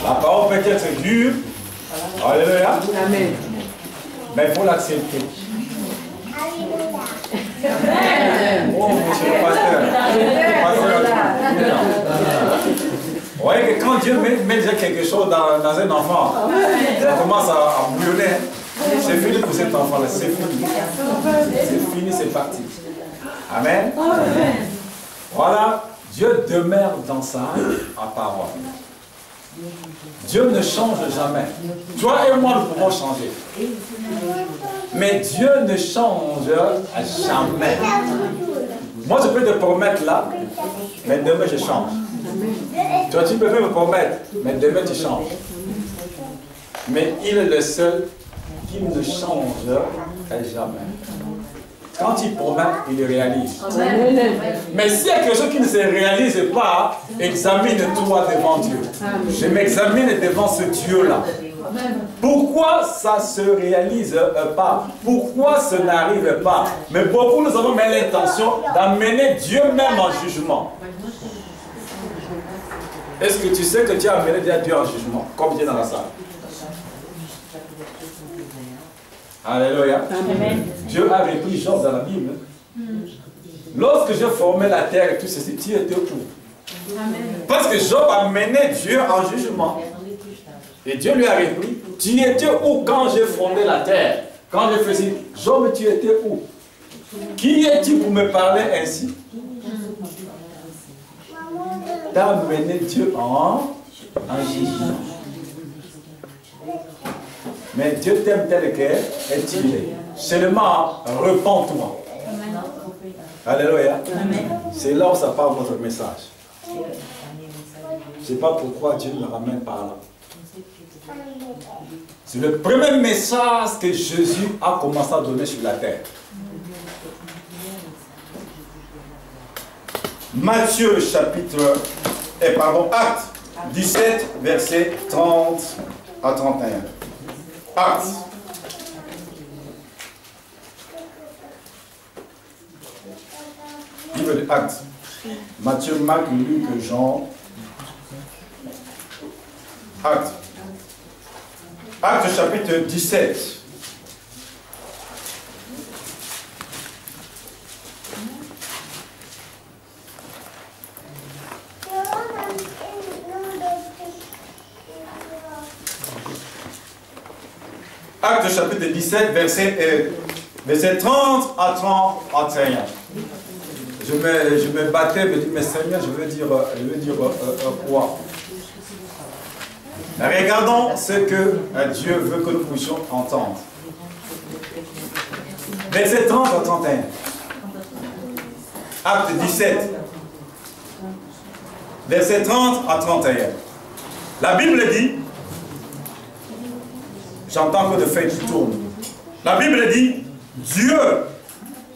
La parole peut être dure. Alléluia. Amen. Mais il faut l'accepter. Oh, monsieur le pasteur. Vous voyez que quand Dieu met déjà quelque chose dans un enfant, ça commence à bouillonner. C'est fini pour cet enfant-là, c'est fini. C'est fini, c'est parti. Amen. Voilà, Dieu demeure dans sa parole. Dieu ne change jamais. Toi et moi, nous pouvons changer. Mais Dieu ne change jamais. Moi, je peux te promettre là, mais demain, je change. Toi, tu peux me promettre, mais demain, tu changes. Mais il est le seul qui ne change jamais. Quand il promet, il réalise. Mais s'il y a quelque chose qui ne se réalise pas, examine-toi devant Dieu. Je m'examine devant ce Dieu-là. Pourquoi ça ne se réalise pas? Pourquoi ça n'arrive pas? Mais beaucoup nous avons mis l'intention d'amener Dieu même en jugement. Est-ce que tu sais que tu as amené Dieu en jugement, comme Dieu dans la salle? Alléluia. Amen. Dieu a repris Job dans la Bible. Lorsque je formais la terre et tout ceci, tu étais où? Parce que Job a mené Dieu en jugement. Et Dieu lui a repris. Tu étais où quand j'ai fondé la terre? Quand je faisais, Job, tu étais où? Qui es-tu pour me parler ainsi? Tu as mené Dieu en jugement. Mais Dieu t'aime tel qu'est et tu es. Seulement, repens-toi. Alléluia. C'est là où ça part votre message. Je ne sais pas pourquoi Dieu me ramène par là. C'est le premier message que Jésus a commencé à donner sur la terre. Matthieu chapitre, Acte 17, versets 30 à 31. Acte. Livre de Actes. Matthieu, Marc, Luc, Jean. Acte. Acte chapitre 17. Acte chapitre 17, verset 30 à 31. Je me battais, je me dis, mais Seigneur, je veux dire quoi? Regardons ce que Dieu veut que nous puissions entendre. Verset 30 à 31. Acte 17. Verset 30 à 31. La Bible dit, j'entends que de fait qui tourne. La Bible dit, Dieu,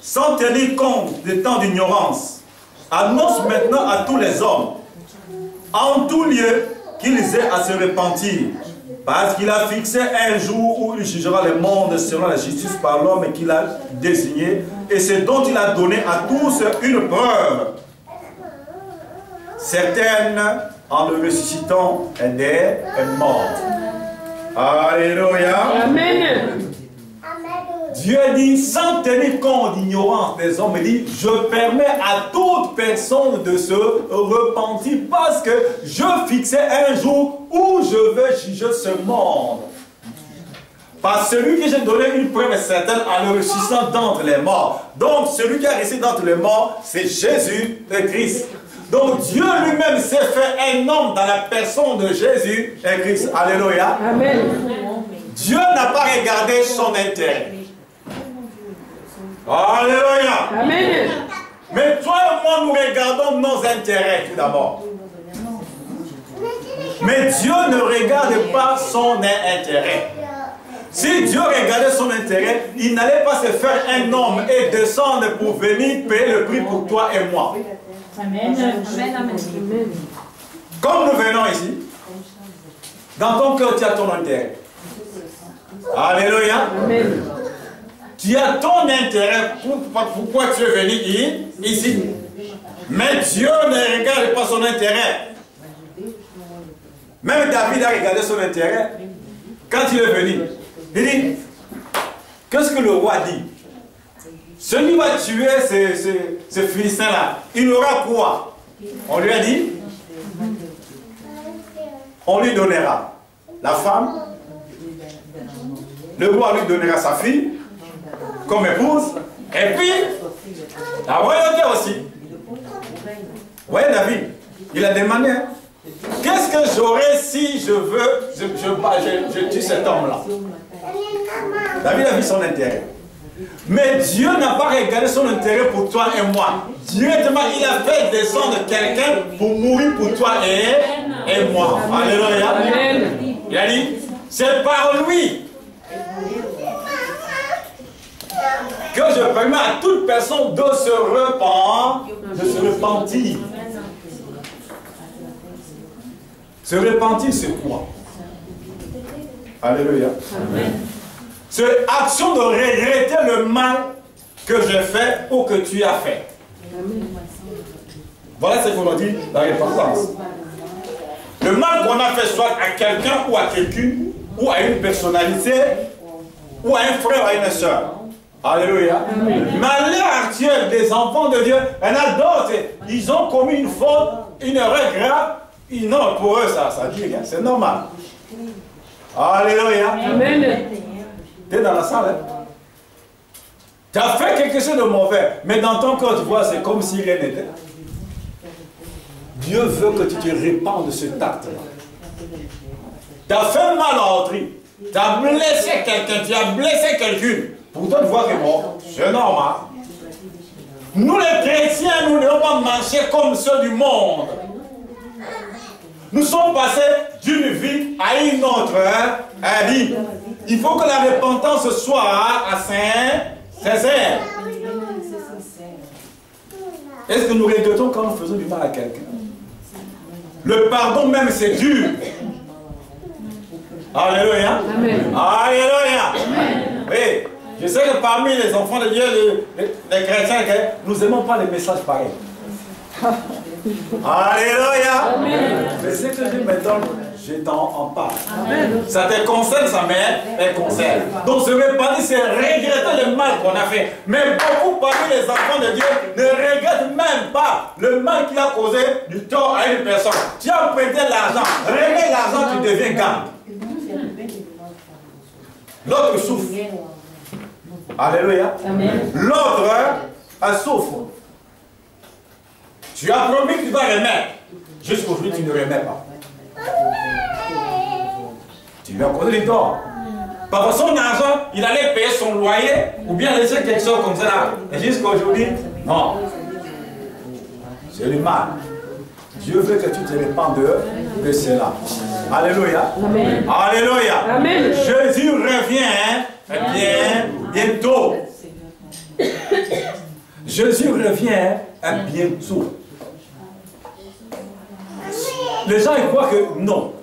sans tenir compte des temps d'ignorance, annonce maintenant à tous les hommes, en tout lieu, qu'ils aient à se repentir, parce qu'il a fixé un jour où il jugera le monde selon la justice par l'homme qu'il a désigné, et c'est dont il a donné à tous une preuve. Certaines, en le ressuscitant, des morts. Alléluia. Amen. Dieu dit, sans tenir compte d'ignorance des hommes, il dit, je permets à toute personne de se repentir parce que je fixais un jour où je vais juger ce monde. Par celui que j'ai donné une preuve certaine en le ressuscitant d'entre les morts. Donc, celui qui a ressuscité d'entre les morts, c'est Jésus le Christ. Donc, Dieu lui-même s'est fait un homme dans la personne de Jésus et Christ. Alléluia. Amen. Dieu n'a pas regardé son intérêt. Alléluia. Amen. Mais toi et moi, nous regardons nos intérêts tout d'abord. Mais Dieu ne regarde pas son intérêt. Si Dieu regardait son intérêt, il n'allait pas se faire un homme et descendre pour venir payer le prix pour toi et moi. Amen. Amen. Amen. Comme nous venons ici, dans ton cœur, tu as ton intérêt. Alléluia. Amen. Tu as ton intérêt pourquoi tu es venu ici. Mais Dieu ne regarde pas son intérêt. Même David a regardé son intérêt. Quand il est venu, il dit, qu'est-ce que le roi dit? Celui qui va tuer ce Philistin-là, il aura quoi? On lui a dit, on lui donnera la femme, le roi lui donnera sa fille comme épouse, et puis la royauté aussi. Vous voyez David, il a demandé, hein, qu'est-ce que j'aurais si je veux, je tue cet homme-là? David a vu son intérêt. Mais Dieu n'a pas regardé son intérêt pour toi et moi. Directement, il a fait descendre quelqu'un pour mourir pour toi et moi. Alléluia. Il a dit, c'est par lui que je permets à toute personne de se repentir. Se repentir, c'est quoi? Alléluia. C'est action de regretter le mal que j'ai fait ou que tu as fait. Voilà ce qu'on dit, la repentance. Le mal qu'on a fait soit à quelqu'un ou à quelqu'une, ou à une personnalité, ou à un frère ou à une soeur. Alléluia. Mais à l'heure actuelle des enfants de Dieu, il y en a d'autres, ils ont commis une faute, une erreur grave. Non, pour eux, ça dit, c'est normal. Alléluia. Amen. Tu es dans la salle, hein? Tu as fait quelque chose de mauvais, mais dans ton cœur, tu vois, c'est comme si rien n'était. Dieu veut que tu te répandes de cet acte-là. Tu as fait mal à autrui. Tu as blessé quelqu'un, tu as blessé quelqu'un. Pour toi, tu vois que bon, c'est normal. Nous, les chrétiens, nous ne devons pas marcher comme ceux du monde. Nous sommes passés d'une vie à une autre vie. Il faut que la repentance soit à sincère. Est-ce que nous regrettons quand nous faisons du mal à quelqu'un? Le pardon même, c'est dur. Alléluia. Amen. Alléluia. Amen. Oui. Je sais que parmi les enfants de Dieu, les chrétiens, nous n'aimons pas les messages pareils. Alléluia. Amen. Mais ce que Dieu me donne, je t'en parle. Amen. Ça te concerne, ça me concerne. Donc ce repentir, c'est regretter le mal qu'on a fait. Mais beaucoup parmi les enfants de Dieu ne regrettent même pas le mal qu'il a causé du tort à une personne. Tu as prêté l'argent, remets l'argent, tu deviens garde. L'autre souffre. Alléluia. L'autre souffre. Tu as promis que tu vas remettre. Jusqu'aujourd'hui, tu ne remets pas. Tu lui as causé du tort. Par son argent, il allait payer son loyer ou bien laisser quelque chose comme ça là. Et jusqu'aujourd'hui, non. C'est le mal. Dieu veut que tu te répandes de cela. Alléluia. Amen. Alléluia. Amen. Jésus revient bientôt. Jésus revient bientôt. Les gens ils croient que non.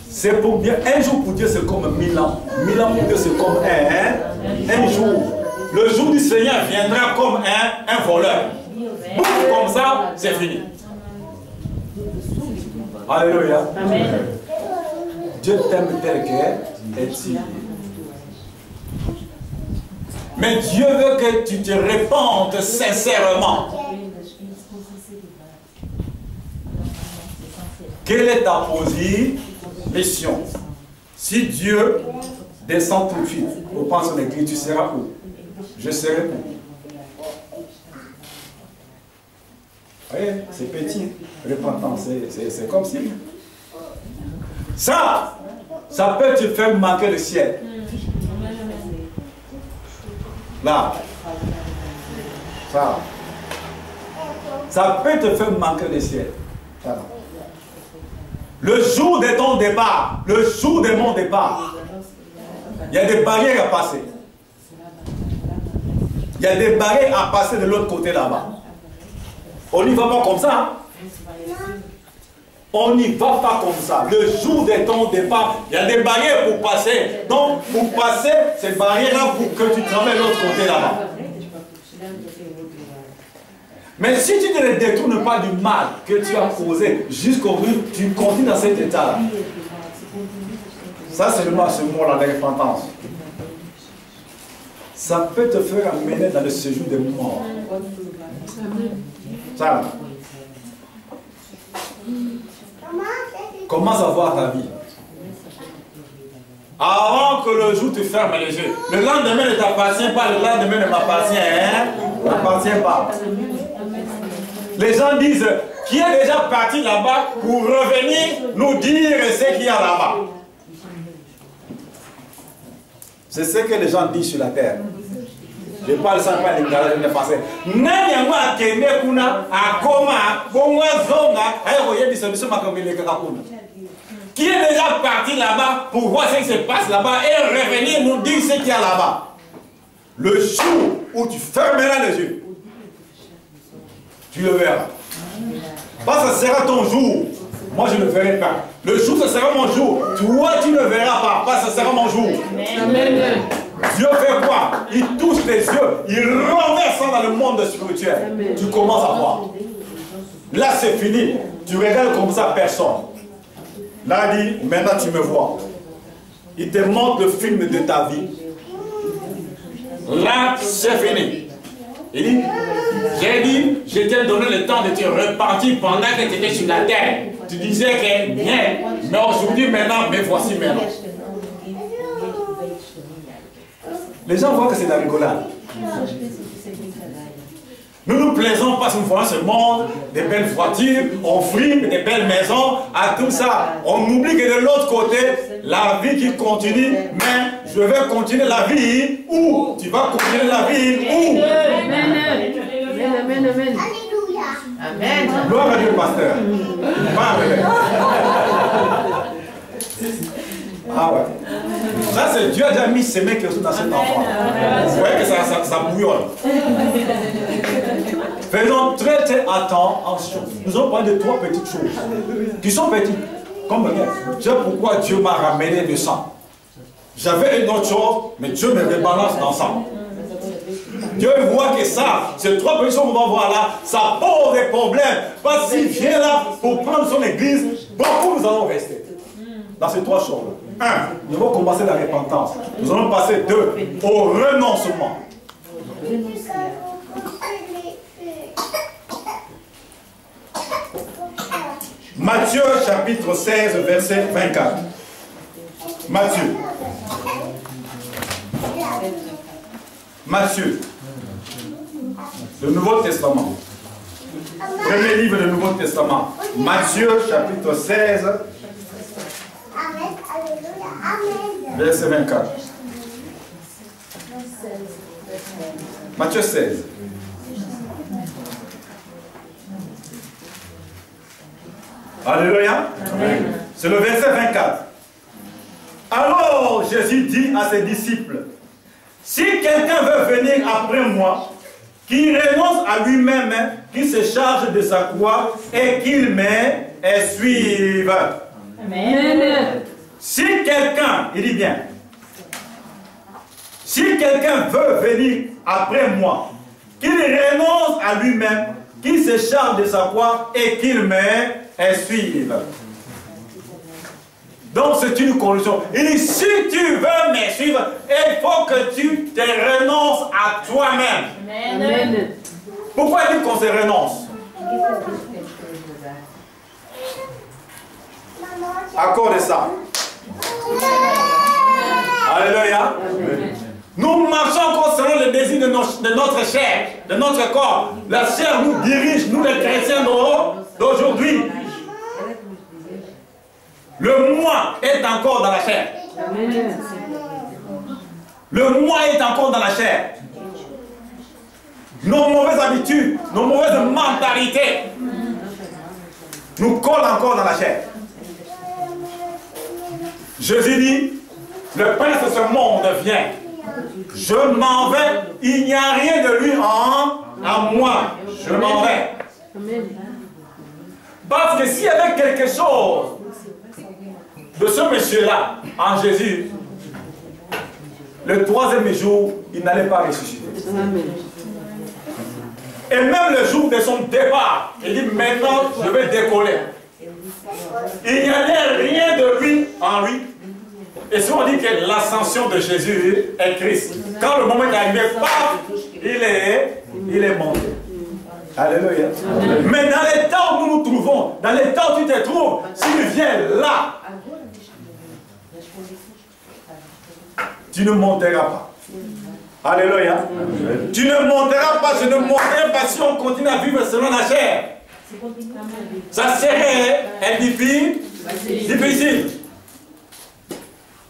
C'est pour bien. Un jour pour Dieu c'est comme 1000 ans. 1000 ans pour Dieu c'est comme un jour. Le jour du Seigneur viendra comme un voleur. Boum, comme ça, c'est fini. Alléluia. Amen. Dieu t'aime tel que est-il. Mais Dieu veut que tu te répandes sincèrement. Quelle est ta position? Si Dieu descend tout de suite au pan son église, tu seras où? Je serai où? Vous voyez, c'est petit, repentance, c'est comme si. Ça peut te faire manquer le ciel. Là. Ça peut te faire manquer le ciel. Ça. Le jour de ton départ, le jour de mon départ, il y a des barrières à passer. Il y a des barrières à passer de l'autre côté là-bas. On n'y va pas comme ça. Hein? On n'y va pas comme ça. Le jour de ton départ, il y a des barrières pour passer. Donc, pour passer ces barrières-là pour que tu traverses l'autre côté là-bas. Mais si tu ne te détournes pas du mal que tu as causé jusqu'au bout, tu continues dans cet état-là. Ça, c'est le mot là, la repentance. Ça peut te faire amener dans le séjour des morts. Ça. Commence à voir ta vie. Avant que le jour te ferme les yeux. Le lendemain ne t'appartient pas, le lendemain ne m'appartient. N'appartient pas. Les gens disent, qui est déjà parti là-bas pour revenir nous dire ce qu'il y a là-bas. C'est ce que les gens disent sur la terre. Je parle sans pas de français. Qui est déjà parti là-bas pour voir ce qui se passe là-bas et revenir nous dire ce qu'il y a là-bas. Le jour où tu fermeras les yeux, tu le verras. Parce que ce sera ton jour. Moi, je ne le verrai pas. Le jour, ce sera mon jour. Toi, tu ne verras pas. Parce que ce sera mon jour. Amen. Dieu fait quoi? Il touche tes yeux. Il renverse ça dans le monde spirituel. Amen. Tu commences à voir. Là, c'est fini. Tu regardes comme ça personne. Là, il dit, maintenant tu me vois. Il te montre le film de ta vie. Là, c'est fini. Il dit, j'ai dit, je t'ai donné le temps de te repentir pendant que tu étais sur la terre. Tu disais que rien, mais aujourd'hui, maintenant, me voici maintenant. Les gens voient que c'est de la rigolade. Nous nous plaisons parce que nous voyons ce monde, des belles voitures, on frime, des belles maisons, à tout ça. On oublie que de l'autre côté, la vie qui continue, mais je vais continuer la vie où? Tu vas continuer la vie où? Amen. Amen. Amen. Amen. Gloire à Dieu, pasteur. Ah ouais. Ça, c'est Dieu a déjà mis ses mains quelque chose dans cet enfant. Vous voyez que ça bouillonne. Faisons très très attention. Nous allons parler de trois petites choses qui sont petites. Comme regarde, c'est pourquoi Dieu m'a ramené le sang. J'avais une autre chose, mais Dieu me rebalance dans le sang. Dieu voit que ça, ces trois petites choses qu'on va voir là, ça pose des problèmes. Parce qu'il vient là pour prendre son église, beaucoup nous allons rester. Dans ces trois choses. Un, nous allons commencer la repentance. Nous allons passer deux, au renoncement. Matthieu chapitre 16, verset 24. Matthieu. Matthieu. Le Nouveau Testament. Premier livre du Nouveau Testament. Matthieu chapitre 16. Verset 24. Matthieu 16. Alléluia. C'est le verset 24. Alors Jésus dit à ses disciples, si quelqu'un veut venir après moi, qu'il renonce à lui-même, qu'il se charge de sa croix et qu'il me suive. Amen. Si quelqu'un, il dit bien, si quelqu'un veut venir après moi, qu'il renonce à lui-même, qu'il se charge de sa croix et qu'il me suive. Donc c'est une condition. Il dit, si tu veux me suivre, il faut que tu te renonces à toi-même. Amen. Pourquoi il dit qu'on se renonce? À cause de ça. Alléluia. Nous marchons encore selon le désir de notre chair, de notre corps. La chair nous dirige, nous les chrétiens d'aujourd'hui. Le moi est encore dans la chair. Le moi est encore dans la chair. Nos mauvaises habitudes, nos mauvaises mentalités nous collent encore dans la chair. Jésus dit, le prince de ce monde vient. Je m'en vais, il n'y a rien de lui en moi. Je m'en vais. Parce que s'il y avait quelque chose de ce monsieur-là en Jésus, le troisième jour, il n'allait pas ressusciter. Et même le jour de son départ, il dit maintenant je vais décoller. Il n'y avait rien de lui en lui. Et si on dit que l'ascension de Jésus est Christ, quand le moment est arrivé, paf, il est monté. Alléluia. Mais dans les temps où nous nous trouvons, dans les temps où tu te trouves, s'il vient là, tu ne monteras pas. Alléluia. Tu ne monteras pas, je ne monterai pas si on continue à vivre selon la chair. Ça serait difficile.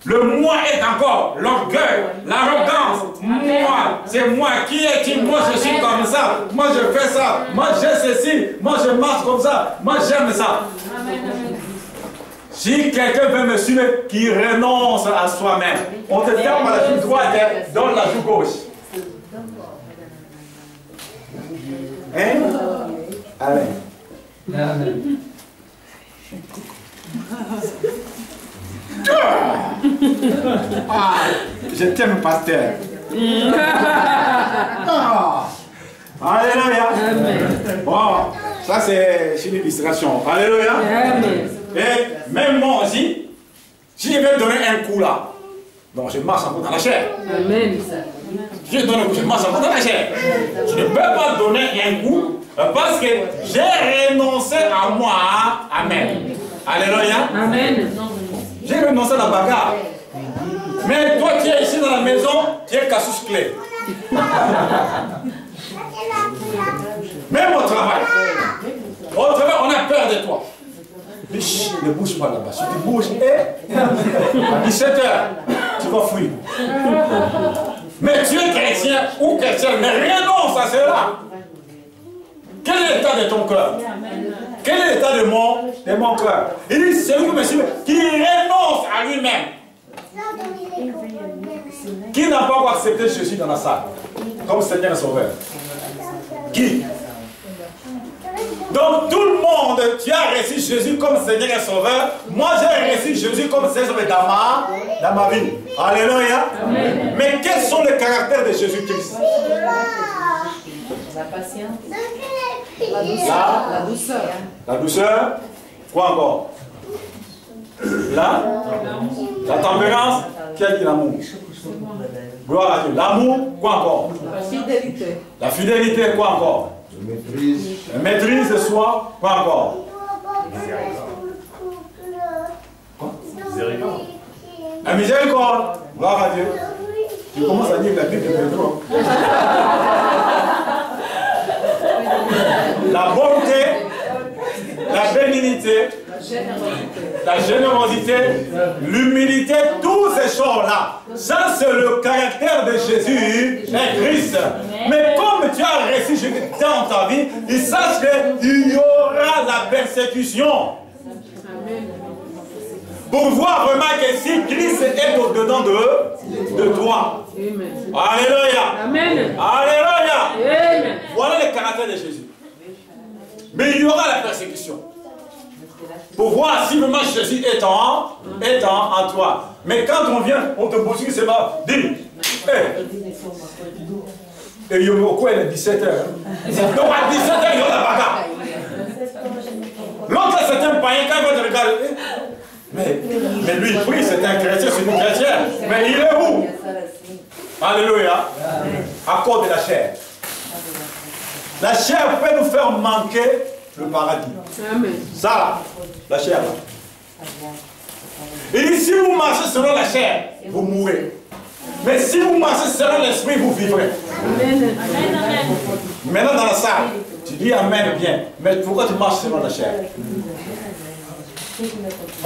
Le moi est encore l'orgueil, l'arrogance. Moi, c'est moi. Qui est-il? Moi, je suis comme ça. Moi, je fais ça. Moi, j'ai ceci. Moi, je marche comme ça. Moi, j'aime ça. Si quelqu'un veut me suivre, qui renonce à soi-même. On te ferme à la joue droite, donne la joue gauche. Hein? Amen. Amen. Ah, je t'aime, pasteur. Ah, alléluia. Bon, ça c'est une illustration. Alléluia. Et même moi aussi, si je vais donner un coup là, donc je marche encore dans la chair. Amen. Je donne un coup, je marche encore dans la chair. Je ne peux pas donner un coup parce que j'ai renoncé à moi. Amen. Alléluia. Amen. J'ai renoncé à la bagarre. Mais toi qui es ici dans la maison, tu es casus clé. Même au travail. Au travail, on a peur de toi. Ne bouge pas là-bas. Si tu bouges, à 17h, tu vas fuir. Mais tu es chrétien ou chrétienne, mais renonce à cela. Quel est l'état de ton cœur? Quel est l'état de mon cœur? Il dit, c'est lui, monsieur, qui renonce à lui-même. Qui n'a pas encore accepté Jésus dans la salle comme Seigneur et Sauveur? Qui? Donc tout le monde, tu as reçu Jésus comme Seigneur et Sauveur. Moi j'ai reçu Jésus comme Seigneur et Sauveur dans ma vie. Alléluia. Amen. Mais quels sont les caractères de Jésus-Christ? La patience. La douceur. La douceur. Quoi encore? La tempérance. Qui a dit l'amour? Gloire à Dieu. L'amour. Quoi encore? La fidélité. La fidélité. Quoi encore? La maîtrise de soi. Quoi encore? Miséricorde. La miséricorde. Gloire à Dieu. Tu commences à dire la Bible de Pedro. La bonté, la bénignité, la générosité, l'humilité, toutes ces choses-là. Ça, c'est le caractère de Jésus et Christ. Mais comme tu as reçu Jésus dans ta vie, il sache qu'il y aura la persécution. Pour voir vraiment que si Christ est au-dedans de toi. Alléluia. Amen. Alléluia. Amen. Voilà le caractère de Jésus. Mais il y aura la persécution. Pour voir si vraiment Jésus est en toi. Mais quand on vient, on te bouscule, c'est pas. Dis. Et Yomoko, elle est 17h. Donc à 17h, il y aura la bagarre. L'autre, c'est un païen, quand il va te regarder. Mais lui, oui, c'est un chrétien, c'est une chrétienne. Mais il est où? Alléluia. À cause de la chair. La chair peut nous faire manquer le paradis. Amen. Ça, la chair. Il dit, si vous marchez selon la chair, vous mourrez. Mais si vous marchez selon l'esprit, vous vivrez. Amen. Maintenant dans la salle, tu dis Amen bien. Mais pourquoi tu marches selon la chair?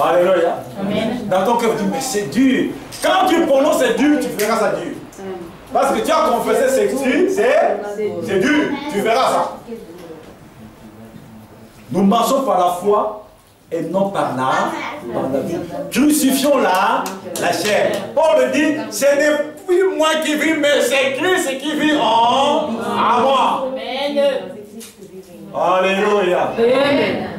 Alléluia. Amen. Dans ton cœur, tu dis, mais c'est dur. Quand tu prononces c'est dur, tu verras ça dur. Parce que tu as confessé c'est dur. Tu verras ça. Nous marchons par la foi et non par la vie. Crucifions la chair. Paul dit, ce n'est plus moi qui vis, mais c'est Christ qui vit en moi. Alléluia. Amen.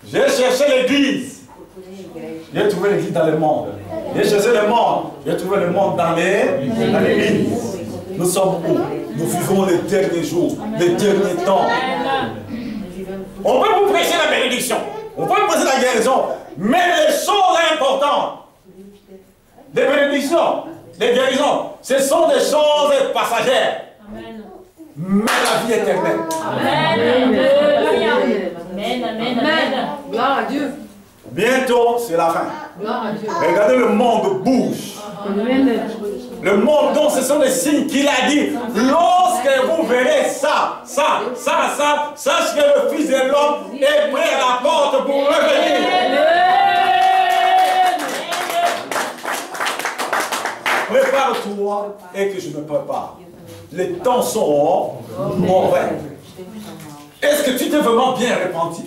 J'ai cherché l'église. J'ai trouvé l'église dans le monde. J'ai cherché le monde. J'ai trouvé le monde dans l'église. Nous sommes où? Nous vivons les derniers jours, les derniers temps. On peut vous prêcher la bénédiction, on peut vous prêcher la guérison, mais les choses importantes, des bénédictions, des guérisons, ce sont des choses passagères. Mais la vie éternelle. Amen. Gloire à Dieu. Bientôt, c'est la fin. Gloire à Dieu. Regardez, le monde bouge. Le monde, donc, ce sont des signes qu'il a dit. Lorsque vous verrez ça, sache que le Fils de l'homme est prêt à la porte pour revenir. Prépare-toi et que je me prépare. Les temps sont mauvais. Est-ce que tu t'es vraiment bien repenti?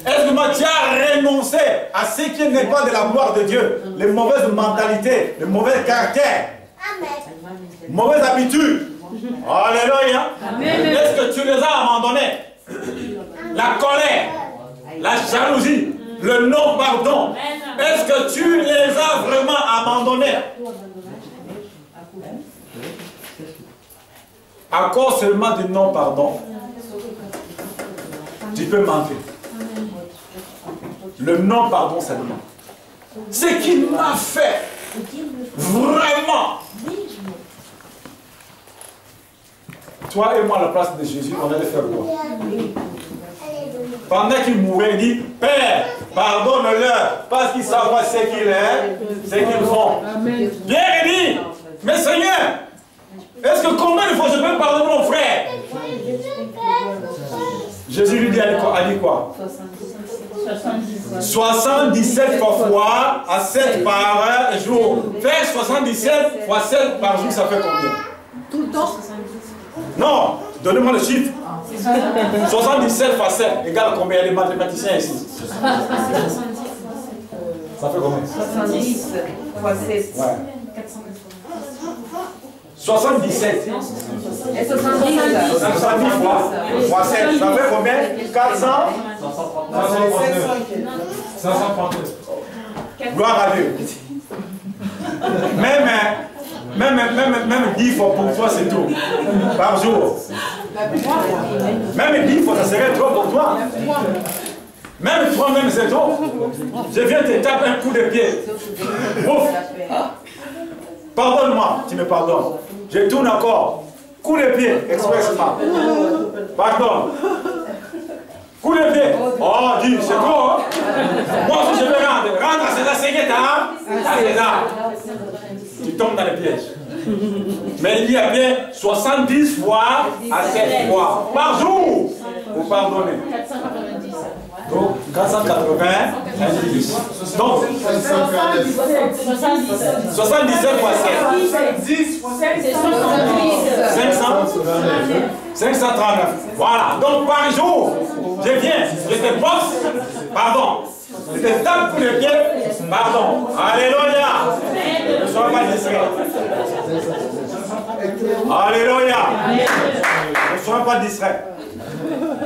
Est-ce que tu as renoncé à ce qui n'est pas de la gloire de Dieu? Les mauvaises mentalités, les mauvais caractères, mauvaises habitudes. Alléluia. Est-ce que tu les as abandonnés? La colère, la jalousie, le non-pardon. Est-ce que tu les as vraiment abandonnés? À cause seulement du non-pardon, tu peux manquer. Le non-pardon seulement. Ce qu'il m'a fait, vraiment. Toi et moi, à la place de Jésus, on allait faire quoi? Pendant qu'il mourait, il dit, Père, pardonne-leur, parce qu'ils savent pas ce qu'ils font. Bien dit, mais Seigneur, est-ce que combien de fois je peux pardonner mon frère? Jésus lui dit, a dit quoi? 77 fois à 7 par jour. Faire 77 fois 7 par jour, ça fait combien? Tout le temps? Non, donnez-moi le chiffre. 77 fois 7 égale combien? Il y a des mathématiciens ici. Ça fait combien? 70 fois 7. Ouais. 77. Et 70 fois 7. Ça fait combien? 400? 539. Gloire à Dieu. Même 10 fois pour toi, c'est tout. Par jour. Même 10 fois, ça serait trop pour toi. Même toi, même c'est trop. Je viens te taper un coup de pied. Ouf. Pardonne-moi, tu me pardonnes. Je tourne encore. Coup de pied, expressement. Pardon. Coup de pied. Oh, dis, c'est trop. Hein? Moi aussi, je vais rendre. Rendre à César, c'est à César. Tu tombes dans le piège. Mais il y a bien 70 fois à 7 fois par jour pour pardonner. Donc 490. Donc 77 fois 7. 10 fois 7. 539. Voilà. Donc par jour, je viens, je te bosse, pardon. Je te tape pour le pied, pardon. Alléluia. Ne sois pas distrait. Alléluia. Ne sois pas distrait.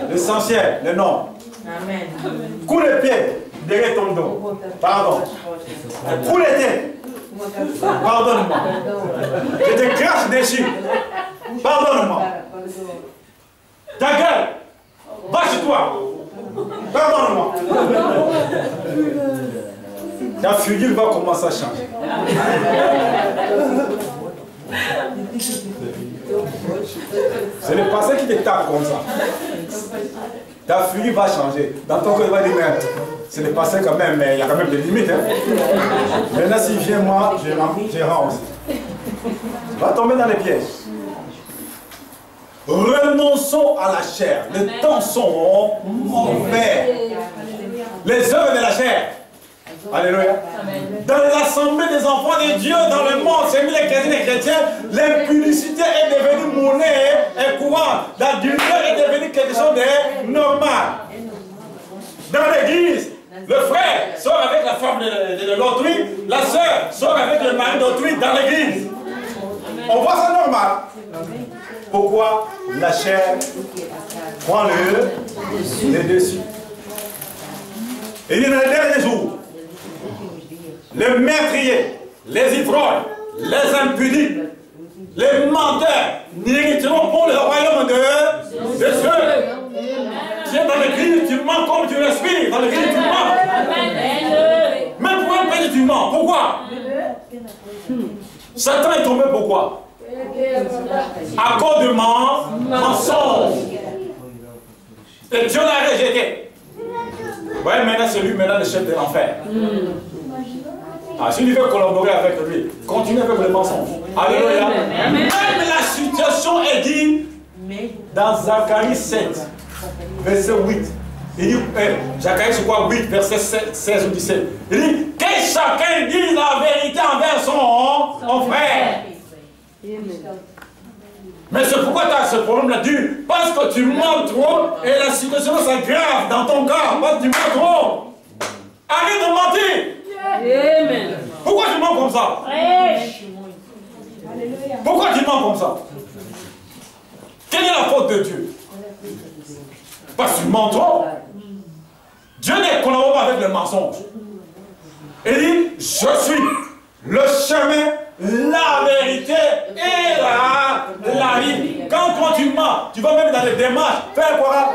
L'essentiel, le nom. Amen. Coup de pied derrière ton dos. Pardon. Coup de tête. Pardonne-moi. Je te crache dessus. Pardonne-moi. Ta gueule. Va chez toi. Pardonne-moi. Ta figure va commencer à changer. C'est le passé qui te tape comme ça. Ta figure va changer. Dans ton cœur, il va dire, mais c'est le passé quand même, mais il y a quand même des limites. Hein. Maintenant, s'il vient, moi, je rends aussi. Va tomber dans les pièges. Renonçons à la chair. Les temps sont mauvais. Les œuvres de la chair. Alléluia. Dans les assemblées des enfants de Dieu, dans le monde, c'est mis les chrétiens et les chrétiens, l'impudicité est devenue monnaie et courante. L'adultère est devenu quelque chose de normal. Dans l'église, le frère sort avec la femme de l'autrui, la sœur sort avec le mari d'autrui dans l'église. On voit ça normal. Pourquoi la chair prend le dessus? Et dans les derniers jours, les meurtriers, les ivrognes, les impudiques, Les menteurs n'hériteront pour le royaume de Dieu. Tu es dans l'église, tu mens comme tu respires. Dans l'église, tu mens. Même pour un pays, tu mens. Pourquoi? Satan est tombé pourquoi? À cause de mensonge. Et Dieu l'a rejeté. Ouais, maintenant c'est lui, maintenant le chef de l'enfer. Ah, si tu veux collaborer avec lui, continue avec les mensonges. Alléluia. Même la situation est dit dans Zacharie 7, verset 8. Il dit, Zacharie c'est quoi 8, verset 16 ou 17. Il dit, que chacun dise la vérité envers son frère. Mais c'est pourquoi tu as ce problème-là, parce que tu mens trop et la situation s'aggrave dans ton cas, parce que tu mens trop. Arrête de mentir. Amen. Pourquoi tu mens comme ça? Pourquoi tu mens comme ça? Quelle est la faute de Dieu? Parce que tu mens trop. Dieu ne collabore pas avec le mensonge. Il dit, je suis le chemin, la vérité et la vie. Quand tu mens, tu vas même dans les démarches, faire quoi?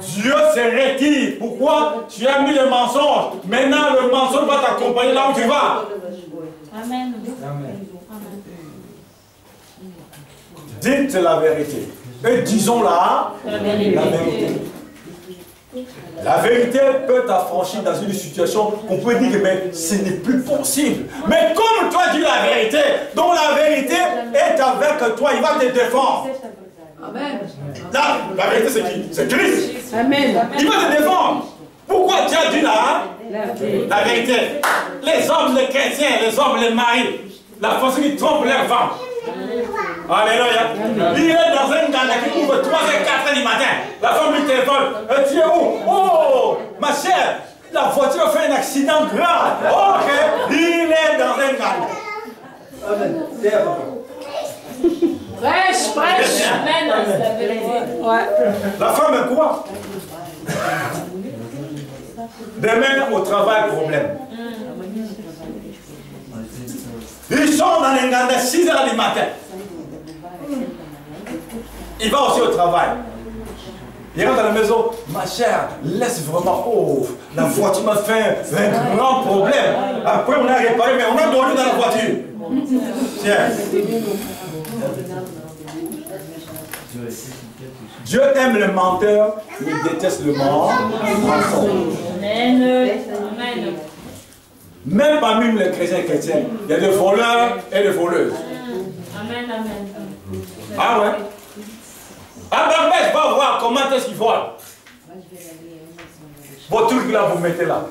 Dieu se retire. Pourquoi? Tu as mis le mensonge. Maintenant, le mensonge va t'accompagner là où tu vas. Amen. Dites la vérité. Et disons la vérité. La vérité peut t'affranchir dans une situation qu'on peut dire que ce n'est plus possible. Mais comme toi dis la vérité, donc la vérité est avec toi, il va te défendre. Amen. La vérité c'est qui? C'est Christ. Amen. Il va te défendre. Pourquoi tu as dit la vérité? Les hommes, les chrétiens, les hommes, les maris, la force qui trompe leurs femmes. Alléluia. Il est dans un gala qui ouvre 3 et 4 heures du matin. La femme lui téléphone. Tu es où? Oh, ma chère, la voiture a fait un accident grave. Ok, il est dans un gala. Amen. Prêche. La femme est quoi? Demain au travail, problème. Ils sont dans les gars à 6 heures du matin. Il va aussi au travail. Il rentre à la maison. Ma chère, laisse vraiment. Oh, la voiture m'a fait un grand problème. Après, on a réparé, mais on a dormi dans la voiture. Tiens. Dieu aime le menteur, il déteste le mensonge. Amen. Même parmi les chrétiens, il y a des voleurs et des voleuses. Amen, amen. Ah ouais? Ah ben, je vais voir comment est-ce qu'ils volent. Vos trucs là, vous mettez là.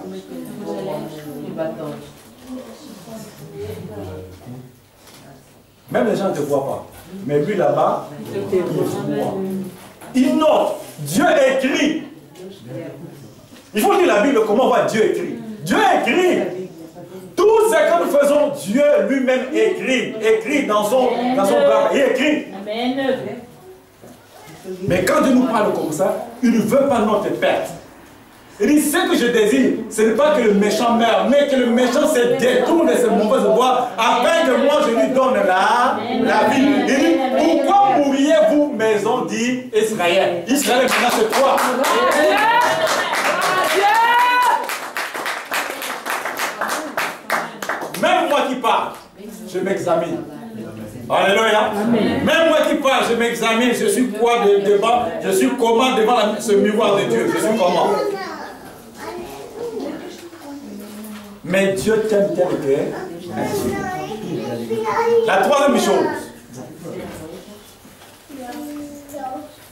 Même les gens ne te voient pas. Mais lui là-bas, il voit. Il note. Dieu écrit. Il faut lire la Bible, comment voit Dieu écrit. Dieu écrit. Tout ce que nous faisons, Dieu lui-même écrit dans son cœur. Il écrit. Amen. Mais quand Dieu nous parle comme ça, il ne veut pas notre perte. Il dit, ce que je désire, ce n'est pas que le méchant meure, mais que le méchant se détourne de ses mauvaises voies, afin que moi je lui donne la vie. Il dit, pourquoi mourriez-vous, maison, dit Israël? Israël, maintenant c'est toi. Même moi qui parle, je m'examine. Alléluia. Même moi qui parle, je m'examine. Je suis quoi devant? Je suis comment devant ce miroir de Dieu? Je suis comment? Mais Dieu t'aime tel que ainsi. La troisième chose.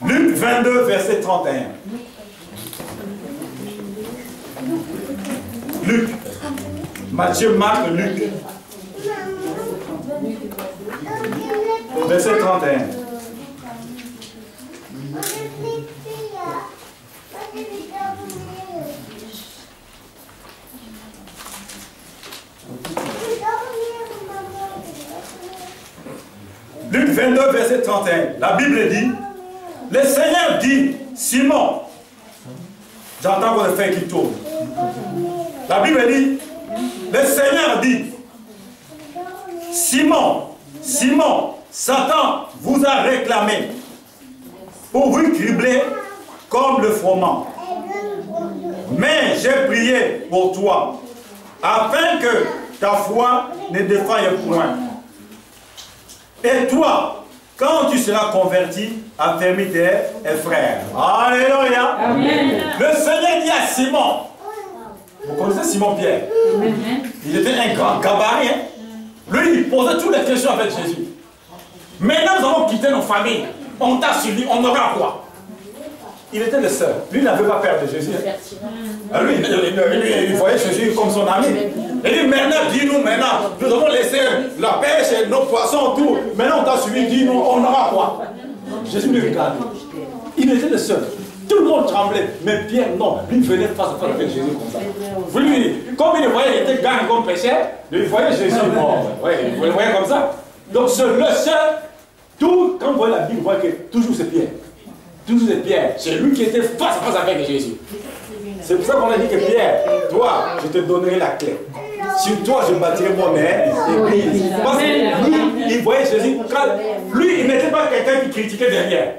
Luc 22, verset 31. Luc. Matthieu, Marc, Luc. Verset 31. Luc 22, verset 31. La Bible dit, le Seigneur dit, Simon, j'entends votre fait qui tourne. La Bible dit, le Seigneur dit, Simon, Simon, Satan vous a réclamé pour vous cribler comme le froment. Mais j'ai prié pour toi, afin que ta foi ne défaille point. Et toi, quand tu seras converti, affermis tes frères. Alléluia. Amen. Le Seigneur dit à Simon, vous connaissez Simon-Pierre? Il était un grand gabarit. Lui, il posait toutes les questions avec Jésus. Maintenant, nous avons quitté nos familles. On t'a suivi, on aura quoi? Il était le seul. Lui n'avait pas peur de Jésus. Lui, il voyait Jésus comme son ami. Il dit, maintenant, dis-nous maintenant, nous avons laissé la pêche et nos poissons, tout. Maintenant, on t'a suivi, dis-nous, on aura quoi? Jésus lui regardait. Il était le seul. Tout le monde tremblait. Mais Pierre, non. Lui venait face à face avec Jésus comme ça. Lui, comme il le voyait, il était gagne comme pécheur. Il voyait Jésus mort. Ouais, il le voyait comme ça. Donc, le seul, tout, quand vous voyez la Bible, vous voyez que toujours c'est Pierre. Toujours c'est Pierre. C'est lui qui était face à face avec Jésus. C'est pour ça qu'on a dit que Pierre, toi, je te donnerai la clé. Sur toi, je bâtirai mon église. Parce que lui, il voyait Jésus. Lui, il n'était pas quelqu'un qui critiquait derrière.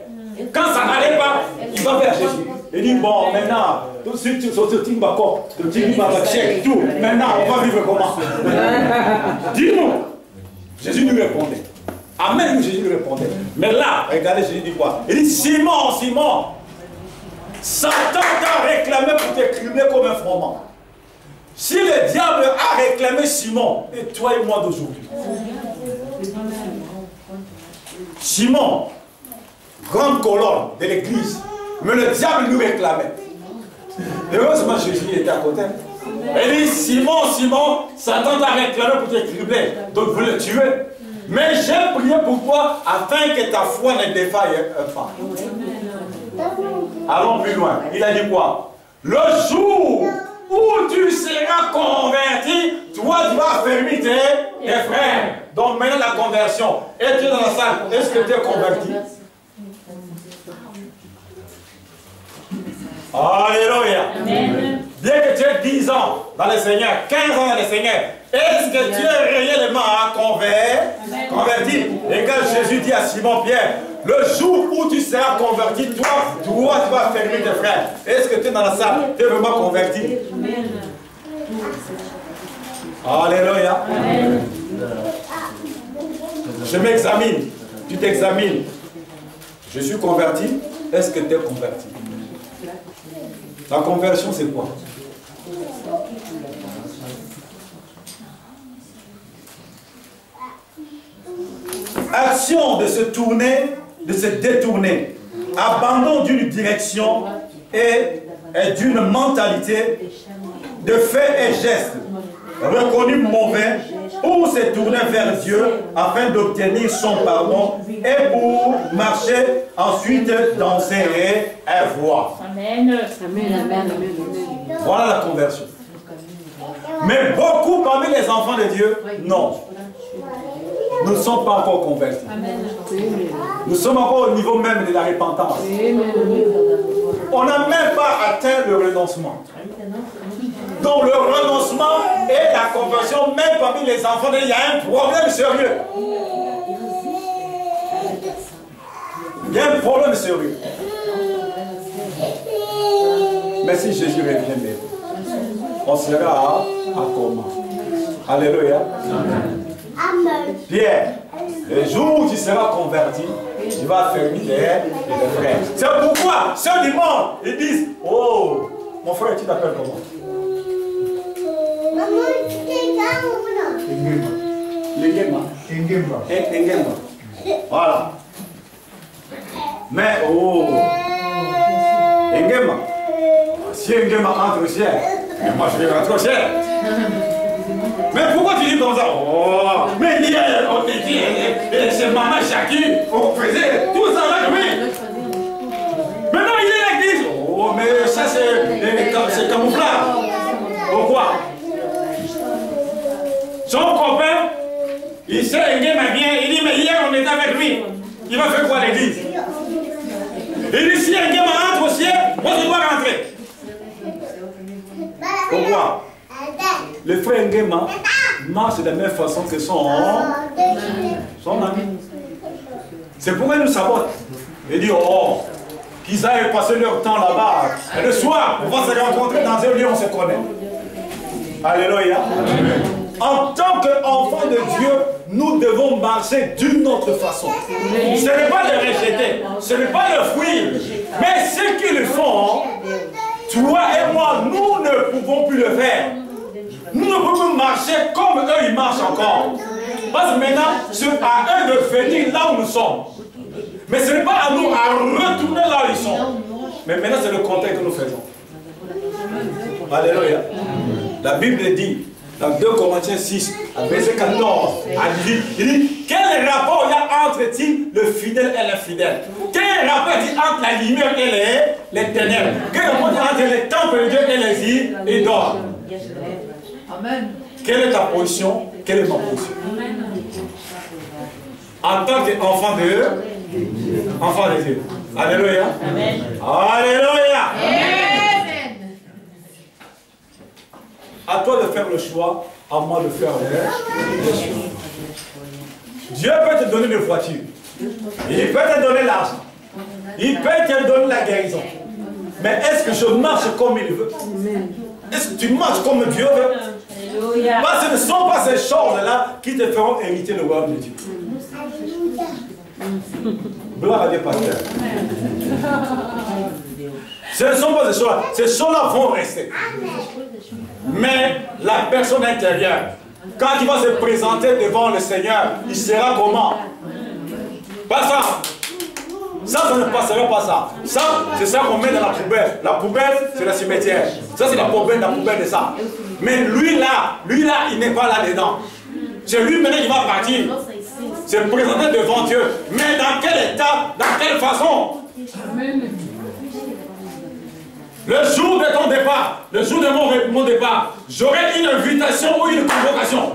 Quand ça n'allait pas, il va vers Jésus. Il dit, bon, maintenant, tout ce qui va check, tout. Maintenant, on va vivre comment? Dis-nous. Jésus lui répondait. Amen, Jésus lui répondait. Mais là, regardez, Jésus dit quoi? Il dit, Simon, Simon, Satan t'a réclamé pour te cribler comme un froment. Si le diable a réclamé Simon, et toi et moi d'aujourd'hui, Simon, grande colonne de l'église, mais le diable lui réclamait. Heureusement, Jésus était à côté. Il dit, Simon, Simon, Satan t'a réclamé pour te cribler, donc vous le tuez. Mais j'ai prié pour toi afin que ta foi ne défaille pas. Allons plus loin. Il a dit quoi? Le jour où tu seras converti, toi tu vas affermir tes frères. Donc maintenant la conversion. Et tu es dans la salle. Est-ce que tu es converti? Alléluia. Bien que tu aies 10 ans dans le Seigneur, 15 ans dans le Seigneur, est-ce que tu es réellement converti? Et quand Jésus dit à Simon-Pierre, le jour où tu seras converti, toi tu vas fermer tes frères. Est-ce que tu es dans la salle? Tu es vraiment converti? Alléluia. Je m'examine. Tu t'examines. Je suis converti. Est-ce que tu es converti? La conversion, c'est quoi? Action de se tourner, de se détourner, abandon d'une direction et d'une mentalité, de faits et gestes reconnus mauvais pour se tourner vers Dieu afin d'obtenir son pardon et pour marcher ensuite dans ses voies. Amen. Voilà la conversion. Mais beaucoup parmi les enfants de Dieu, non. Nous ne sommes pas encore convertis. Nous sommes encore au niveau même de la repentance. On n'a même pas atteint le renoncement. Donc le renoncement et la conversion, même parmi les enfants de Dieu, il y a un problème sérieux. Il y a un problème sérieux. Mais si Jésus revient, on sera à comment? Alléluia. Pierre, le jour où tu seras converti, tu vas fermer tes frères. C'est pourquoi ceux du monde, ils disent, oh, mon frère, tu t'appelles comment? Engema. Voilà. Mais, oh, Engema. Si Engema entre au ciel, moi je vais rentrer au ciel. Mais pourquoi tu dis comme ça? Oh, mais hier, on te dit, c'est maman Chaki, on faisait tout ça là, oui. Maintenant il est à l'église. Oh, mais ça c'est camouflage. Pourquoi? Son copain, il sait, Engema vient, il dit, mais hier on était avec lui. Il va faire quoi à l'église? Il dit, si Engema entre au ciel, moi je dois rentrer. Pourquoi? Le frère Ngema marche de la même façon que son ami. C'est pourquoi ils nous sabotent. Ils disent, oh, qu'ils aillent passer leur temps là-bas. Et le soir, on va se rencontrer dans un lieu, on se connaît. Alléluia. En tant qu'enfants de Dieu, nous devons marcher d'une autre façon. Ce n'est pas le rejeter, ce n'est pas le fuir. Mais ce qu'ils le font, toi et moi, nous ne pouvons plus le faire. Nous ne pouvons plus marcher comme eux, ils marchent encore. Parce que maintenant, c'est à eux de venir là où nous sommes. Mais ce n'est pas à nous à retourner là où ils sont. Mais maintenant, c'est le contexte que nous faisons. Alléluia. La Bible dit, dans 2 Corinthiens 6, à verset 14, il dit, quel rapport il y a entre le fidèle et l'infidèle? Quel rapport il y a entre la lumière et les ténèbres? Quel rapport il y a entre les temples de Dieu et les idoles? Amen. Quelle est ta position? Quelle est ma position? En tant qu'enfant de Dieu. Alléluia. Amen. Alléluia. Amen. À toi de faire le choix, à moi de faire le choix. Dieu peut te donner une voiture. Il peut te donner l'argent. Il peut te donner la guérison. Mais est-ce que je marche comme il veut? Est-ce que tu marches comme Dieu veut? Parce que ce ne sont pas ces choses-là qui te feront hériter le royaume de Dieu. Gloire à Dieu, pasteur. Ce ne sont pas ces choses-là. Ces choses-là vont rester. Mais la personne intérieure, quand il va se présenter devant le Seigneur, il sera comment? Pas ça. Ça ne passera pas ça. Ça, c'est ça qu'on met dans la poubelle. La poubelle, c'est le cimetière. Ça, c'est la poubelle de ça. Mais lui là, il n'est pas là-dedans. C'est lui maintenant qui va partir. Se présenter devant Dieu. Mais dans quel état, dans quelle façon? Le jour de ton départ, le jour de mon départ, j'aurai une invitation ou une convocation.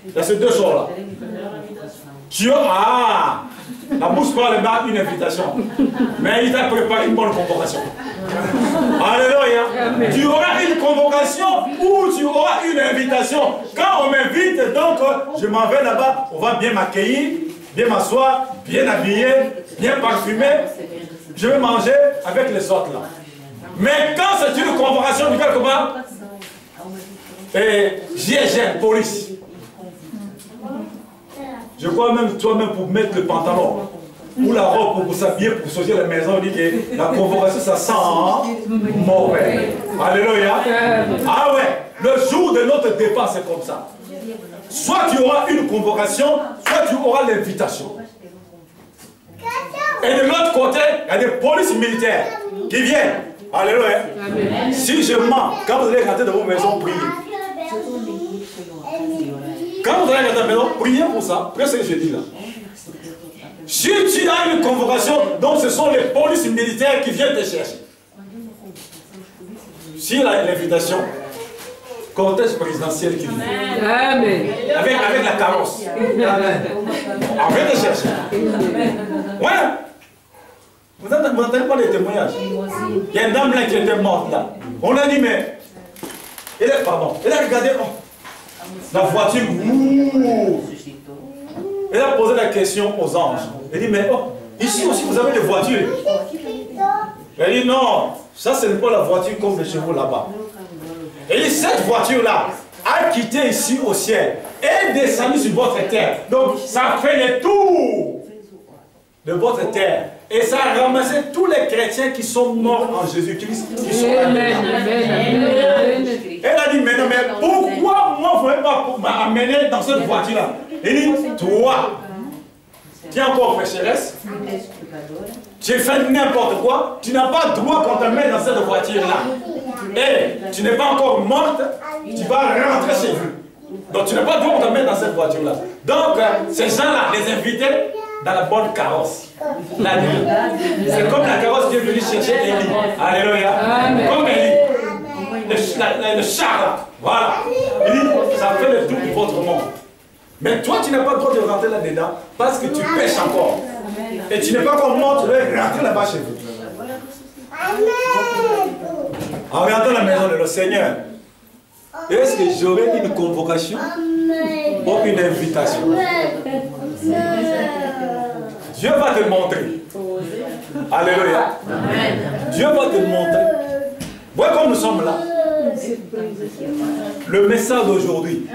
Il y a ces deux choses-là. Dieu a... La bouche parle pas une invitation. Mais il t'a préparé une bonne convocation. Alléluia. Tu auras une convocation ou tu auras une invitation. Quand on m'invite, donc je m'en vais là-bas, on va bien m'accueillir, bien m'asseoir, bien habillé, bien parfumé. Je vais manger avec les autres là. Mais quand c'est une convocation du quelque part, GIGN, police. Je crois même toi-même pour mettre le pantalon ou la robe pour s'habiller, pour sortir de la maison, on dit que la convocation ça sent mauvais. Alléluia. Ah ouais, le jour de notre départ c'est comme ça. Soit tu auras une convocation, soit tu auras l'invitation. Et de l'autre côté, il y a des polices militaires qui viennent. Alléluia. Si je mens, quand vous allez rentrer dans vos maisons, priez. Quand vous allez rentrer dans la maison, priez pour ça. Priez ce que je dis là. Si tu as une convocation, donc ce sont les polices militaires qui viennent te chercher. Si l'invitation, contexte présidentiel qui vient. Amen. Avec la carrosse. Amen. On vient te chercher. Ouais. Vous n'entendez pas les témoignages? Il y a une dame là qui était morte là. On a dit, mais. Elle a regardé la voiture. Elle a posé la question aux anges. Elle dit, mais ici aussi vous avez des voitures. Elle dit, non, ça ce n'est pas la voiture comme les chevaux là-bas. Elle dit, cette voiture-là a quitté ici au ciel et est descendue sur votre terre. Donc ça fait le tour de votre terre. Et ça a ramassé tous les chrétiens qui sont morts en Jésus-Christ. Elle a dit, mais pourquoi moi vous ne pouvez pas m'amener dans cette voiture-là? Elle dit, toi, tu es encore pécheresse, tu fais n'importe quoi, tu n'as pas droit qu'on te mette dans cette voiture-là. Et tu n'es pas encore morte, tu vas rentrer chez vous. Donc tu n'as pas droit qu'on te mette dans cette voiture-là. Donc ces gens-là, les invités dans la bonne carrosse. C'est comme la carrosse qui est venue chercher Élie. Alléluia. Comme Élie. Le char là. Voilà. Il dit, ça fait le tour de votre monde. Mais toi, tu n'as pas le droit de rentrer là-dedans parce que tu pêches encore. Et tu n'es pas comme moi, tu dois rentrer là-bas chez vous. En regardant la maison de le Seigneur Est-ce que j'aurai une convocation ou une invitation? Dieu va te montrer. Alléluia. Dieu va te montrer. Voilà comme nous sommes là. Le message d'aujourd'hui.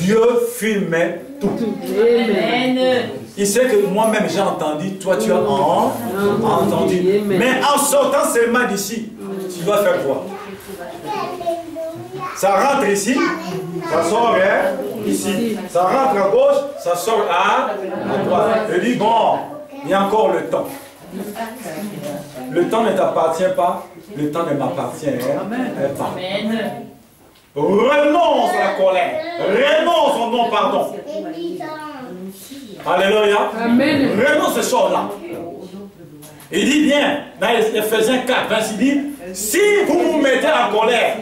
Dieu filmait tout. Il sait que moi-même j'ai entendu, toi tu as entendu. Mais en sortant seulement d'ici, tu vas faire quoi? Ça rentre ici, ça sort ici. Ça rentre à gauche, ça sort à droite. Je dis bon, il y a encore le temps. Le temps ne t'appartient pas, le temps ne m'appartient pas. Renonce à la colère, renonce au non-pardon. Alléluia. Renonce à ces choses-là. Il dit bien, dans Ephésiens 4, 26, il dit, si vous vous mettez en colère,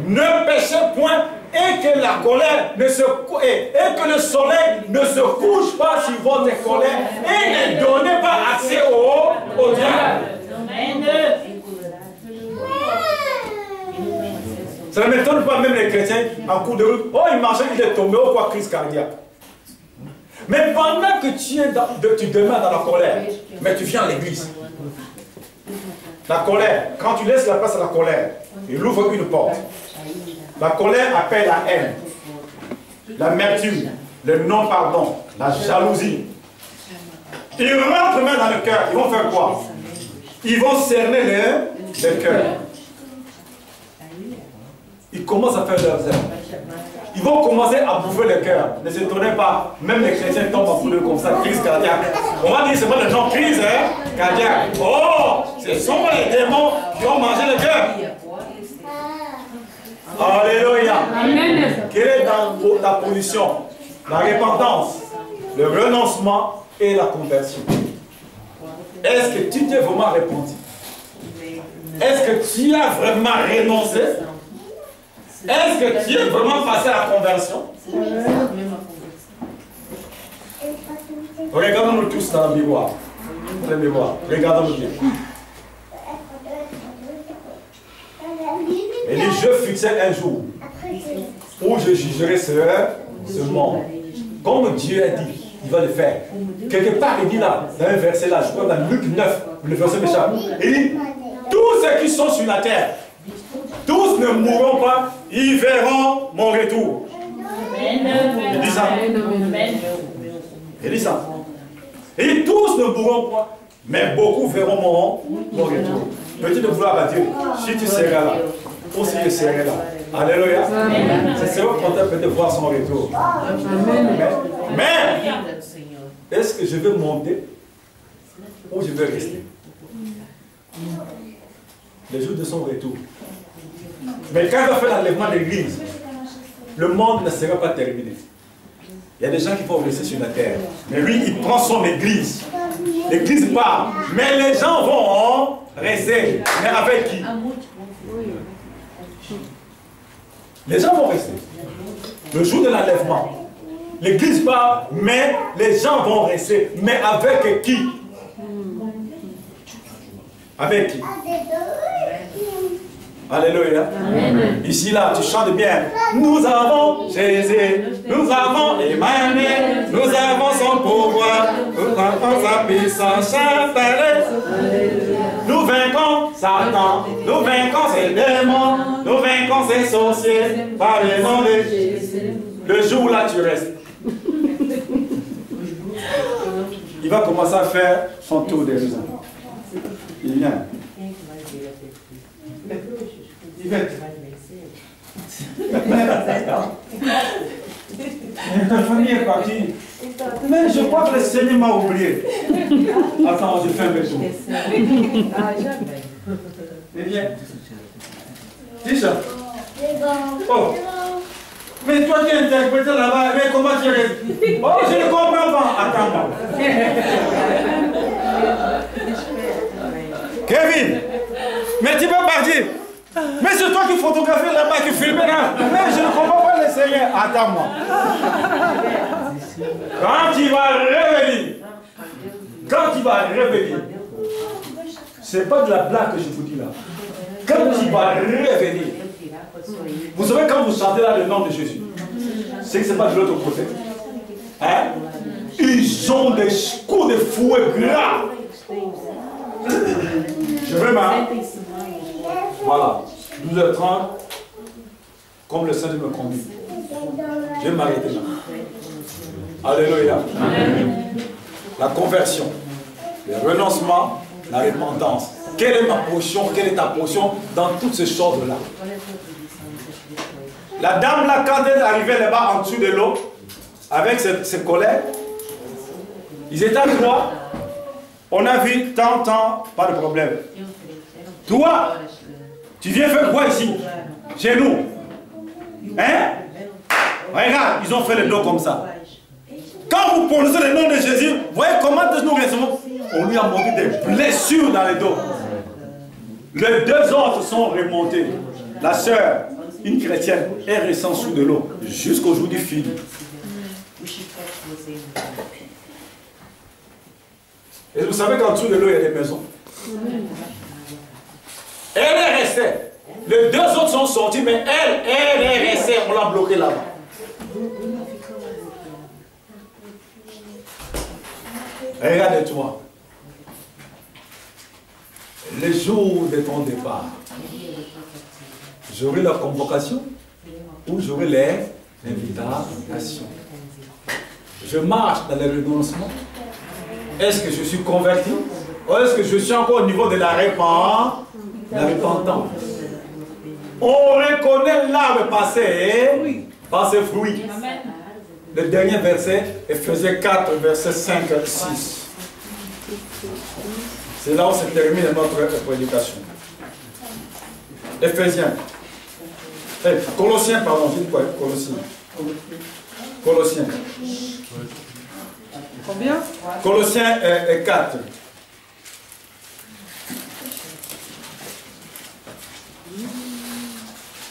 ne péchez point et que la colère ne se et que le soleil ne se couche pas sur votre colère et ne donnez pas accès au diable. Ça ne m'étonne pas même les chrétiens en cours de route. Oh, il marchait, il est tombé, oh quoi, crise cardiaque. Mais pendant que tu demeures dans la colère, mais tu viens à l'église. La colère, quand tu laisses la place à la colère, il ouvre une porte. La colère appelle la haine, l'amertume, le non-pardon, la jalousie. Ils rentrent même dans le cœur. Ils vont faire quoi? Ils vont cerner le cœur. Ils commencent à faire leurs œuvres. Ils vont commencer à bouffer le cœur. Ne s'étonnez pas, même les chrétiens tombent en foulée comme ça, crise cardiaque. On va dire, c'est pas le nom crise cardiaque. Oh, ce sont les démons qui ont mangé le cœur. Alléluia. Amen. Quelle est dans ta position? La repentance, le renoncement et la conversion. Est-ce que tu t'es vraiment repenti? Est-ce que tu as vraiment renoncé? Est-ce que tu es vraiment passé à la conversion? Regardons-nous tous dans le miroir. Regardons-nous bien. Et dit, je fixais un jour où je jugerai ce monde. Comme Dieu a dit, il va le faire. Quelque part, il dit là, dans un verset là, je crois dans Luc 9, le verset m'échappe. Il dit, tous ceux qui sont sur la terre, tous ne mourront pas, ils verront mon retour. Il dit ça. Il dit ça. Et tous ne mourront pas, mais beaucoup verront mon retour. Petite gloire à Dieu. Si tu seras là, aussi je serai là. Alléluia. C'est sûr qu'on peut peut-être voir son retour. Mais est-ce que je vais monter ou je vais rester? Les jours de son retour. Mais quand il va faire l'enlèvement de l'église, le monde ne sera pas terminé. Il y a des gens qui vont rester sur la terre. Mais lui, il prend son église. L'église part. Mais les gens vont rester. Mais avec qui? Les gens vont rester. Le jour de l'enlèvement. L'église part, mais les gens vont rester. Mais avec qui? Avec qui? Alléluia. Amen. Ici, là, tu chantes bien. Nous avons Jésus, nous avons Emmanuel, nous avons son pouvoir, nous avons sa puissance. Nous vaincons Satan, nous vaincons ses démons, nous vaincons ses sorciers par le nom de Jésus. Le jour là, tu restes. Il va commencer à faire son tour de Jérusalem. Il vient. Yvette. Ta famille est partie. Mais je crois que le Seigneur m'a oublié. Attends, je fais un retour. Eh bien. Dis ça. Oh. Mais toi tu es interprété là-bas, mais comment tu es? Oh, je ne comprends pas. Attends. Kevin, mais tu peux partir. Mais c'est toi qui photographie là-bas, qui filme là. Mais je ne comprends pas le Seigneur. Attends-moi. Quand tu vas revenir, c'est pas de la blague que je vous dis là. Quand tu vas revenir, Vous savez, quand vous chantez là le nom de Jésus, c'est que ce n'est pas de l'autre côté. Hein? Ils ont des coups de fouet gras. Je vais m'arrêter. Voilà. 12h30, comme le Seigneur me conduit. Je vais m'arrêter là. Alléluia. La conversion, le renoncement, la repentance. Quelle est ma portion, quelle est ta portion dans toutes ces choses-là? La dame là, quand elle est arrivée là-bas en dessous de l'eau, avec ses collègues, ils étaient trois. On a vu tant, pas de problème. Toi, tu viens faire quoi ici? Chez nous? Hein? Regarde, ils ont fait le dos comme ça. Quand vous prononcez le nom de Jésus, voyez comment nous recevons. On lui a montré des blessures dans le dos. Les deux autres sont remontés. La sœur, une chrétienne, est restée sous de l'eau jusqu'au jour du film. Et vous savez qu'en dessous de l'eau, il y a des maisons. Elle est restée. Les deux autres sont sortis, mais elle est restée. On l'a bloquée là-bas. Regarde-toi. Le jour de ton départ, j'aurai la convocation ou j'aurai les invitations. Je marche dans le renoncement. Est-ce que je suis converti ou est-ce que je suis encore au niveau de la repentance? On reconnaît l'arbre passé par ses fruits. Le dernier verset, Ephésiens 4, verset 5 et 6. C'est là où se termine notre prédication. Ephésiens. Colossiens, pardon, j'ai dit quoi? Colossiens. Combien? Colossiens 4.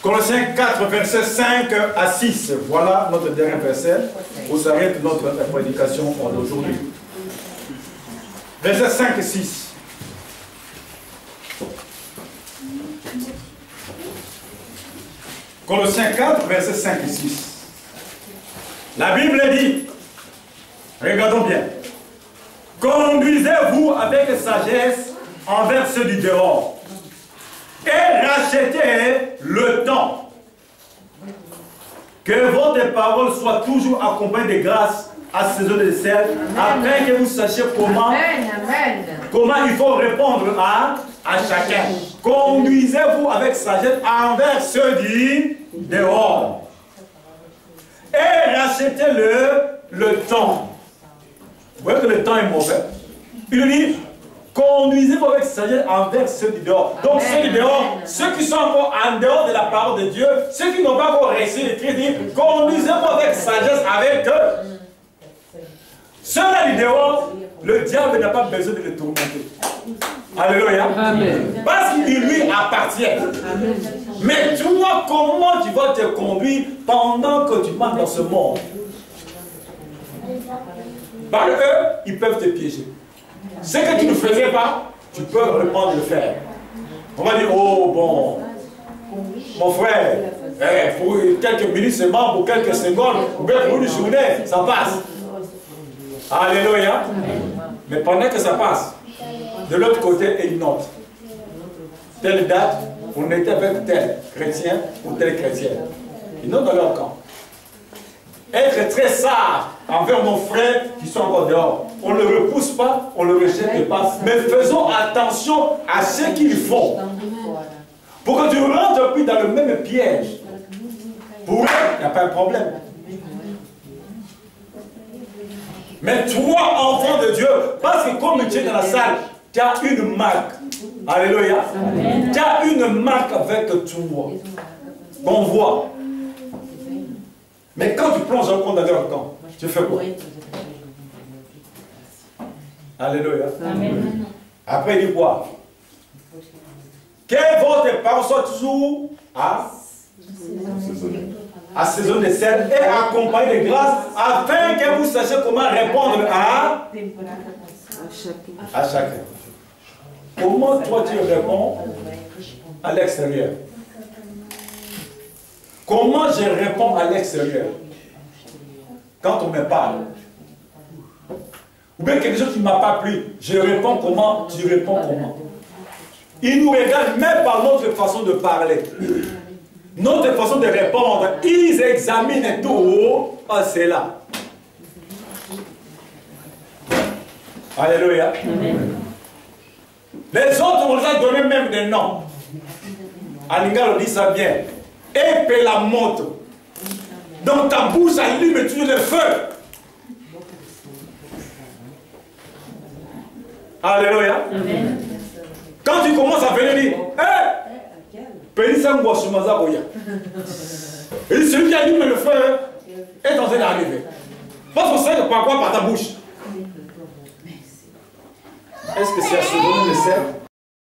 Colossiens 4, verset 5 à 6. Voilà notre dernier verset. Où s'arrête notre prédication d'aujourd'hui. Verset 5 et 6. Colossiens 4, verset 5 et 6. La Bible dit, regardons bien, conduisez-vous avec sagesse envers ceux du dehors et rachetez le temps. Que votre parole soit toujours accompagnée de grâce, assaisonnée de sel, afin que vous sachiez comment il faut répondre à chacun. Conduisez-vous avec sagesse envers ceux du dehors. Et rachetez le temps. Vous voyez que le temps est mauvais. Il dit, conduisez-vous avec sagesse envers ceux du dehors. Donc ceux du dehors, ceux qui sont encore en dehors de la parole de Dieu, ceux qui n'ont pas encore reçu les Christ, dit, conduisez-vous avec sagesse avec eux. Ceux-là du dehors, le diable n'a pas besoin de les tourmenter. Alléluia. Amen. Parce qu'il lui appartient. Amen. Mais toi, comment tu vas te conduire pendant que tu marches dans ce monde? Par eux, ils peuvent te piéger. Ce que tu ne faisais pas, tu peux reprendre et le faire. On va dire, oh bon, mon frère, pour quelques minutes seulement, pour quelques secondes, ou bien pour une journée, ça passe. Alléluia. Mais pendant que ça passe, de l'autre côté, il note. Telle date, on était avec tel chrétien ou tel chrétien. Ils notent dans leur camp. Être très sage envers nos frères qui sont encore dehors. On ne le repousse pas, on ne le rejette pas. Mais faisons attention à ce qu'ils font. Pour que tu ne rentres plus dans le même piège. Pour eux, il n'y a pas de problème. Mais toi, enfant de Dieu, parce que comme tu es dans la salle, tu as une marque. Alléluia. Tu as une marque avec toi. Qu'on voit. Mais quand tu plonges encore dans leur camp, tu fais quoi? Alléluia. Amen. Après, il dit quoi? Que votre parole soit toujours assaisonnée de sel et accompagnée de grâce, afin que vous sachiez comment répondre à chacun. Comment toi tu réponds à l'extérieur? comment je réponds à l'extérieur quand on me parle. Ou bien quelque chose qui ne m'a pas plu, je réponds comment, tu réponds comment. Ils nous regardent même par notre façon de parler, notre façon de répondre. Ils examinent tout. Ah, c'est là. Alléluia. Amen. Les autres, on leur a donné même des noms. Alinga dit ça bien. Épée la moto. Dans ta bouche, allume tu le feu. Alléluia. Amen. Quand tu commences à venir dire, hé, Pélissango Sumaza Boya. Et celui qui allume le feu est en train d'arriver. Parce qu'on sait par quoi? Par ta bouche. Est-ce que c'est à ce moment de le cerf?